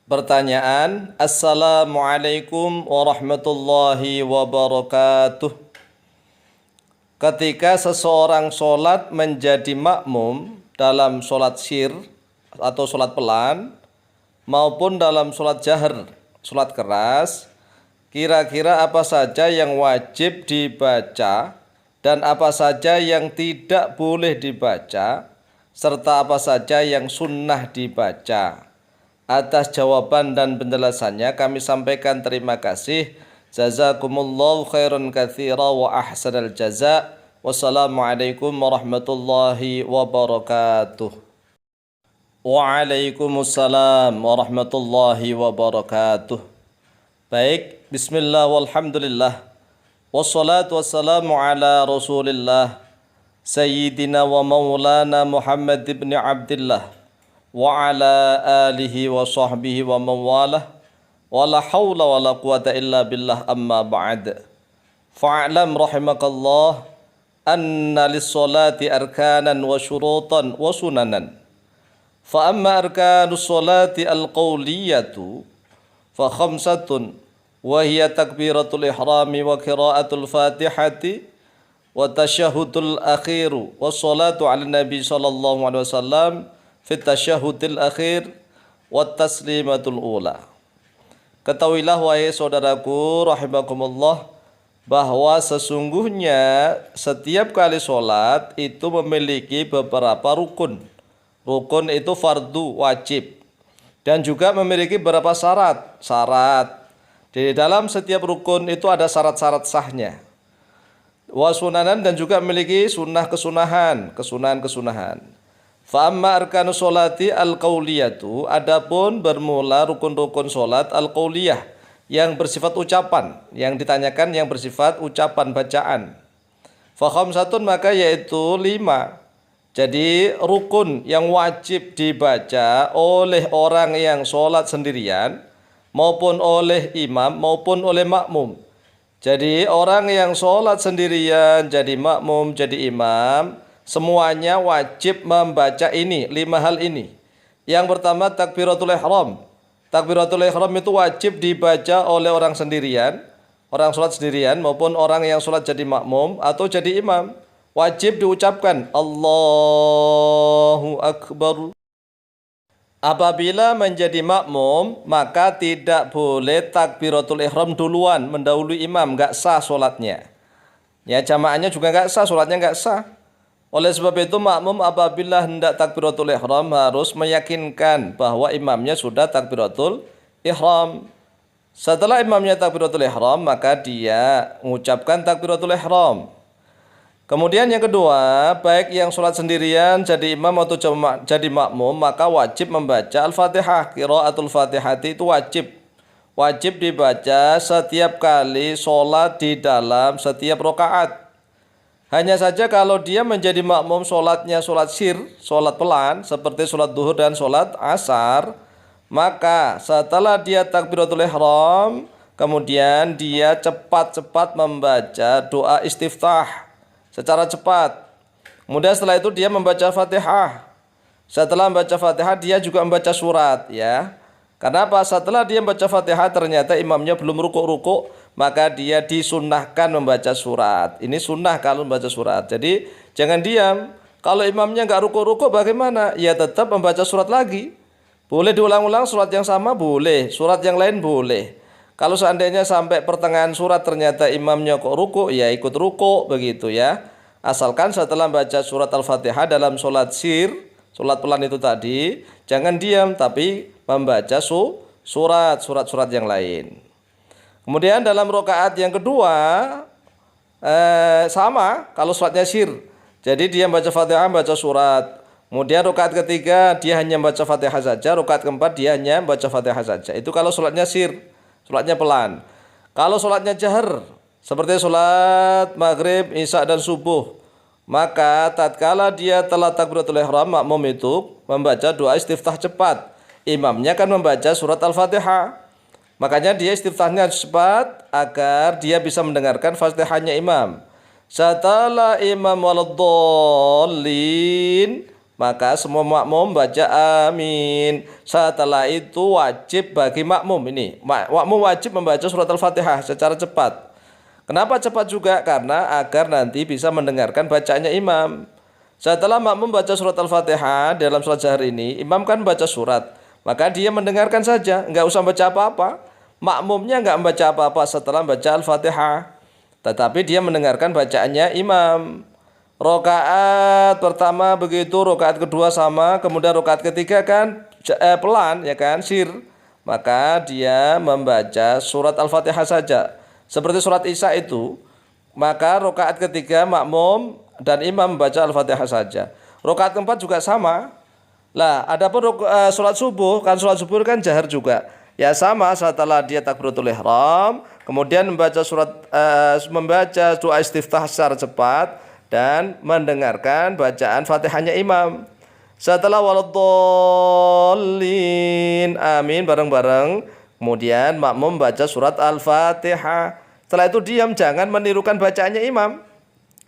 Pertanyaan, Assalamualaikum warahmatullahi wabarakatuh. Ketika seseorang sholat menjadi makmum dalam sholat sir atau sholat pelan maupun dalam sholat jahar, sholat keras, kira-kira apa saja yang wajib dibaca dan apa saja yang tidak boleh dibaca, serta apa saja yang sunnah dibaca? Atas jawaban dan penjelasannya kami sampaikan terima kasih. Jazakumullahu khairan katsira wa ahsanal jaza. Wassalamualaikum warahmatullahi wabarakatuh. Waalaikumsalam warahmatullahi wabarakatuh. Baik, bismillah walhamdulillah. Wassalatu wassalamu ala Rasulillah Sayyidina wa maulana Muhammad ibn Abdillah wa ala alihi wa sahbihi wa mawalah wa la hawla wa la quwata illa billah amma ba'd. Fa'lam rahimakallah anna lis-salati arkanan wa syurutan wa sunanan. Fa amma arkanus salati al-qawliyatu fa khamsatun wa hiya takbiratul ihrami wa qiraatul fatihati wa tasyahhudul akhiru wa salatu ala nabi sallallahu alaihi wasallam fit tasyahhudil akhir wa taslimatul ula. Ketahuilah wahai saudaraku rahimakumullah bahwa sesungguhnya setiap kali sholat itu memiliki beberapa rukun. Rukun itu fardu wajib dan juga memiliki beberapa syarat. Di dalam setiap rukun itu ada syarat-syarat sahnya. Wa sunanan dan juga memiliki kesunahan. Fa amma arkanus sholati al-qauliyatu, adapun bermula rukun-rukun sholat al-qauliyah yang bersifat ucapan, yang ditanyakan yang bersifat ucapan bacaan. Fa khamsatun, maka yaitu 5. Jadi rukun yang wajib dibaca oleh orang yang sholat sendirian maupun oleh imam maupun oleh makmum. Jadi orang yang sholat sendirian jadi makmum jadi imam, semuanya wajib membaca ini, 5 hal ini. Yang pertama takbiratul ihram. Takbiratul ihram itu wajib dibaca oleh orang sendirian, orang sholat sendirian maupun orang yang sholat jadi makmum atau jadi imam. Wajib diucapkan Allahu Akbar. Apabila menjadi makmum maka tidak boleh takbiratul ihram duluan mendahului imam, nggak sah sholatnya. Ya, jamaahnya juga nggak sah, sholatnya nggak sah. Oleh sebab itu makmum apabila hendak takbiratul ihram harus meyakinkan bahwa imamnya sudah takbiratul ihram. Setelah imamnya takbiratul ihram maka dia mengucapkan takbiratul ihram. Kemudian yang kedua, baik yang sholat sendirian jadi imam atau jadi makmum maka wajib membaca Al-Fatihah. Qiraatul Fatihati itu wajib. Wajib dibaca setiap kali sholat di dalam setiap rakaat. Hanya saja kalau dia menjadi makmum sholatnya sholat sir, sholat pelan seperti sholat duhur dan sholat asar, maka setelah dia takbiratul ihram kemudian dia cepat-cepat membaca doa istiftah secara cepat. Kemudian setelah itu dia membaca Fatihah. Setelah membaca Fatihah dia juga membaca surat, ya. Kenapa? Setelah dia membaca Fatihah ternyata imamnya belum rukuk-rukuk, maka dia disunnahkan membaca surat. Ini sunnah kalau membaca surat. Jadi jangan diam. Kalau imamnya nggak rukuk-rukuk bagaimana? Ya tetap membaca surat lagi. Boleh diulang-ulang surat yang sama, boleh. Surat yang lain boleh. Kalau seandainya sampai pertengahan surat ternyata imamnya kok rukuk, ya ikut rukuk begitu ya. Asalkan setelah membaca surat Al-Fatihah dalam sholat sir, sholat pelan itu tadi, jangan diam tapi membaca surat-surat yang lain. Kemudian dalam rakaat yang kedua sama kalau sholatnya sir. Jadi dia baca Fatihah, baca surat. Kemudian rakaat ketiga dia hanya baca Fatihah saja, rakaat keempat dia hanya baca Fatihah saja. Itu kalau sholatnya sir, sholatnya pelan. Kalau sholatnya jahar seperti sholat maghrib, isya dan subuh, maka tatkala dia telah takbiratul ihram, makmum itu membaca doa istiftah cepat. Imamnya akan membaca surat Al-Fatihah. Makanya dia istiftahnya cepat agar dia bisa mendengarkan Fatihahnya imam. Setelah imam waladdallin maka semua makmum baca amin. Setelah itu wajib bagi makmum ini, makmum wajib membaca surat Al-Fatihah secara cepat. Kenapa cepat juga? Karena agar nanti bisa mendengarkan bacaannya imam. Setelah makmum baca surat Al-Fatihah dalam sholat jahar ini, imam kan baca surat, maka dia mendengarkan saja, nggak usah baca apa-apa. Makmumnya nggak membaca apa-apa setelah baca Al-Fatihah, tetapi dia mendengarkan bacaannya imam. Rokaat pertama begitu, rokaat kedua sama, kemudian rokaat ketiga kan pelan ya kan, sir. Maka dia membaca surat Al-Fatihah saja. Seperti surat Isya itu, maka rokaat ketiga makmum dan imam membaca Al-Fatihah saja. Rokaat keempat juga sama. Lah, adapun sholat subuh, kan sholat subuh kan jahar juga. Ya sama, setelah dia takbiratul ihram, kemudian membaca membaca doa istiftah secara cepat dan mendengarkan bacaan Fatihahnya imam. Setelah waladdallin, amin bareng-bareng. Kemudian makmum baca surat Al-Fatihah. Setelah itu diam, jangan menirukan bacaannya imam.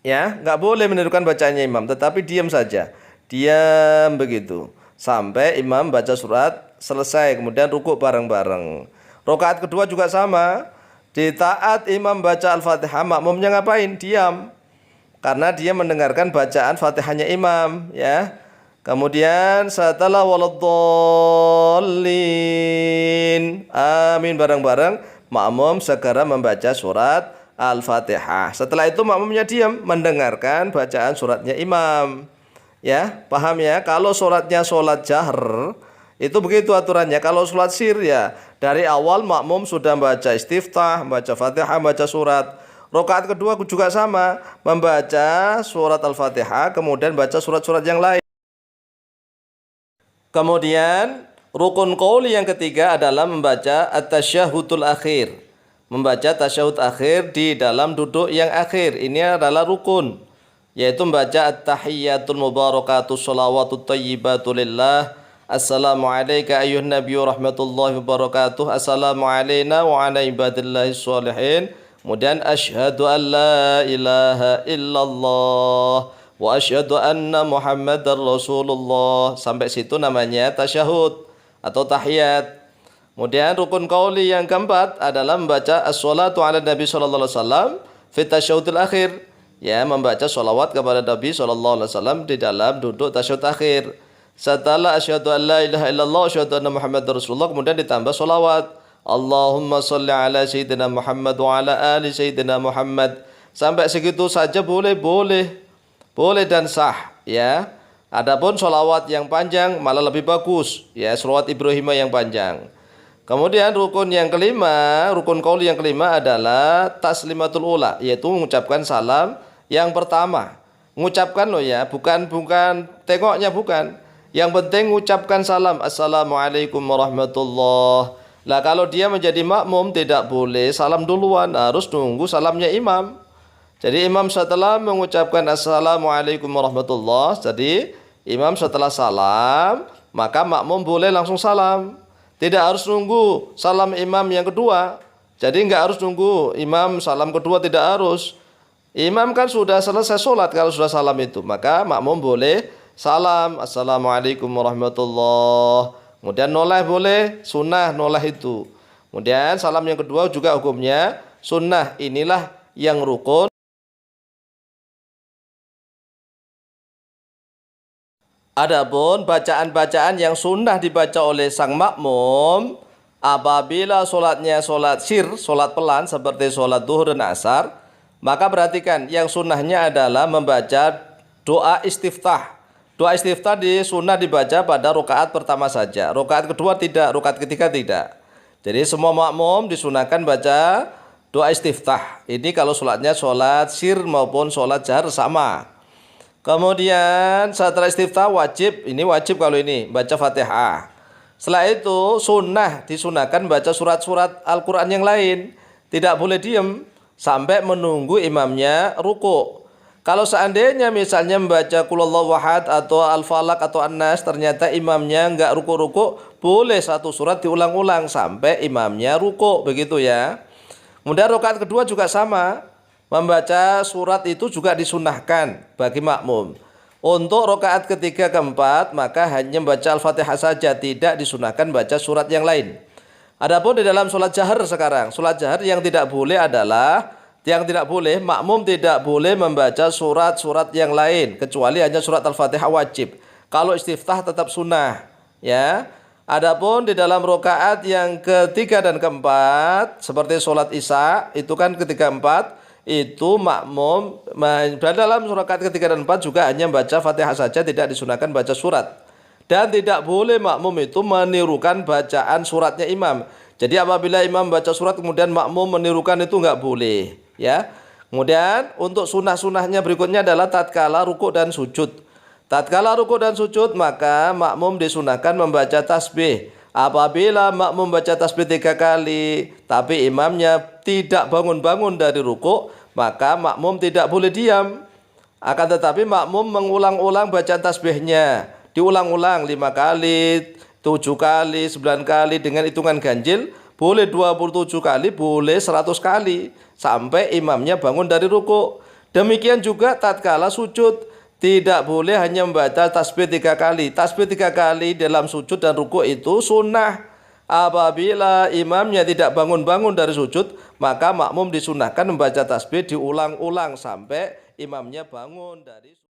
Ya, nggak boleh menirukan bacaannya imam, tetapi diam saja. Diam begitu sampai imam baca surat selesai, kemudian rukuk bareng-bareng. Rakaat kedua juga sama. Di taat imam baca Al-Fatihah, makmumnya ngapain? Diam. Karena dia mendengarkan bacaan Fatihahnya imam, ya. Kemudian setelah waladdallin, amin bareng-bareng, makmum segera membaca surat Al-Fatihah. Setelah itu makmumnya diam mendengarkan bacaan suratnya imam. Ya, paham ya? Kalau sholatnya sholat jahr, itu begitu aturannya. Kalau sholat sir ya, dari awal makmum sudah membaca istiftah, membaca Fatihah, membaca surat. Rakaat kedua juga sama, membaca surat Al-Fatihah, kemudian baca surat-surat yang lain. Kemudian rukun qauli yang ketiga adalah membaca at-tasyahudul akhir. Membaca tasyahud akhir di dalam duduk yang akhir. Ini adalah rukun, yaitu membaca at-tahiyyatul mubarakatus sholawatut thayyibatu lillah. Assalamu alayka ayyuhan nabiyyu rahmatullahi wabarakatuh. Assalamu alayna wa ala ibadillahis sholihin. Kemudian asyhadu an la ilaha illallah wa asyhadu anna Muhammadar Rasulullah. Sampai situ namanya tasyahud atau tahiyat. Kemudian rukun qauli yang keempat adalah membaca as-sholatu ala Nabi sallallahu alaihi wasallam fi tasyahudil akhir. Ya, membaca sholawat kepada Nabi sallallahu alaihi wasallam di dalam duduk tasyahud akhir. Setelah asyhadu an la ilaha illallah wa asyhadu anna Muhammadar Rasulullah, kemudian ditambah sholawat. Allahumma sholli ala sayyidina Muhammad wa ala ali sayyidina Muhammad. Sampai segitu saja boleh dan sah, ya. Adapun sholawat yang panjang malah lebih bagus, ya, sholawat Ibrahimah yang panjang. Kemudian rukun yang kelima, rukun qauli yang kelima adalah taslimatul ula, yaitu mengucapkan salam yang pertama. Mengucapkan loh ya, bukan tengoknya bukan. Yang penting mengucapkan salam, assalamualaikum warahmatullah. Lah kalau dia menjadi makmum tidak boleh salam duluan, harus nunggu salamnya imam. Jadi imam setelah mengucapkan assalamualaikum warahmatullah, jadi imam setelah salam, maka makmum boleh langsung salam. Tidak harus nunggu salam imam yang kedua. Jadi nggak harus nunggu imam salam kedua, tidak harus. Imam kan sudah selesai sholat kalau sudah salam itu, maka makmum boleh salam assalamualaikum warahmatullah. Kemudian noleh boleh, sunnah noleh itu. Kemudian salam yang kedua juga hukumnya sunnah. Inilah yang rukun. Adapun bacaan-bacaan yang sunnah dibaca oleh sang makmum apabila sholatnya sholat sir, sholat pelan seperti sholat duhur dan asar, maka perhatikan yang sunnahnya adalah membaca doa istiftah. Doa istiftah sunnah dibaca pada rakaat pertama saja, rakaat kedua tidak, rakaat ketiga tidak. Jadi semua makmum disunahkan baca doa istiftah. Ini kalau sholatnya sholat sir maupun sholat jahar sama. Kemudian setelah istiftah wajib kalau ini baca Fatihah. Setelah itu sunnah disunahkan baca surat-surat Al-Quran yang lain. Tidak boleh diam sampai menunggu imamnya ruku. Kalau seandainya misalnya membaca Qul Huwallahu Ahad atau Al-Falaq atau An-Nas, ternyata imamnya enggak ruku-ruku, boleh satu surat diulang-ulang sampai imamnya ruku, begitu ya. Kemudian rakaat kedua juga sama. Membaca surat itu juga disunahkan bagi makmum. Untuk rakaat ketiga keempat maka hanya membaca Al-Fatihah saja, tidak disunahkan baca surat yang lain. Adapun di dalam sholat jahar sekarang, sholat jahar yang tidak boleh adalah makmum tidak boleh membaca surat-surat yang lain kecuali hanya surat Al-Fatihah wajib. Kalau istiftah tetap sunnah, ya. Adapun di dalam rakaat yang ketiga dan keempat seperti sholat Isya itu kan ketiga empat itu makmum dalam rakaat ketiga dan empat juga hanya baca Fatihah saja, tidak disunahkan baca surat. Dan tidak boleh makmum itu menirukan bacaan suratnya imam. Jadi apabila imam baca surat kemudian makmum menirukan itu nggak boleh, ya. Kemudian untuk sunah-sunahnya berikutnya adalah tatkala rukuk dan sujud. Tatkala rukuk dan sujud maka makmum disunahkan membaca tasbih. Apabila makmum baca tasbih 3 kali tapi imamnya tidak bangun-bangun dari rukuk, maka makmum tidak boleh diam. Akan tetapi makmum mengulang-ulang bacaan tasbihnya, diulang-ulang 5 kali, 7 kali, 9 kali dengan hitungan ganjil, boleh 27 kali, boleh 100 kali sampai imamnya bangun dari rukuk. Demikian juga tatkala sujud, tidak boleh hanya membaca tasbih 3 kali. Tasbih 3 kali dalam sujud dan rukuk itu sunnah. Apabila imamnya tidak bangun-bangun dari sujud, maka makmum disunahkan membaca tasbih diulang-ulang sampai imamnya bangun dari sujud.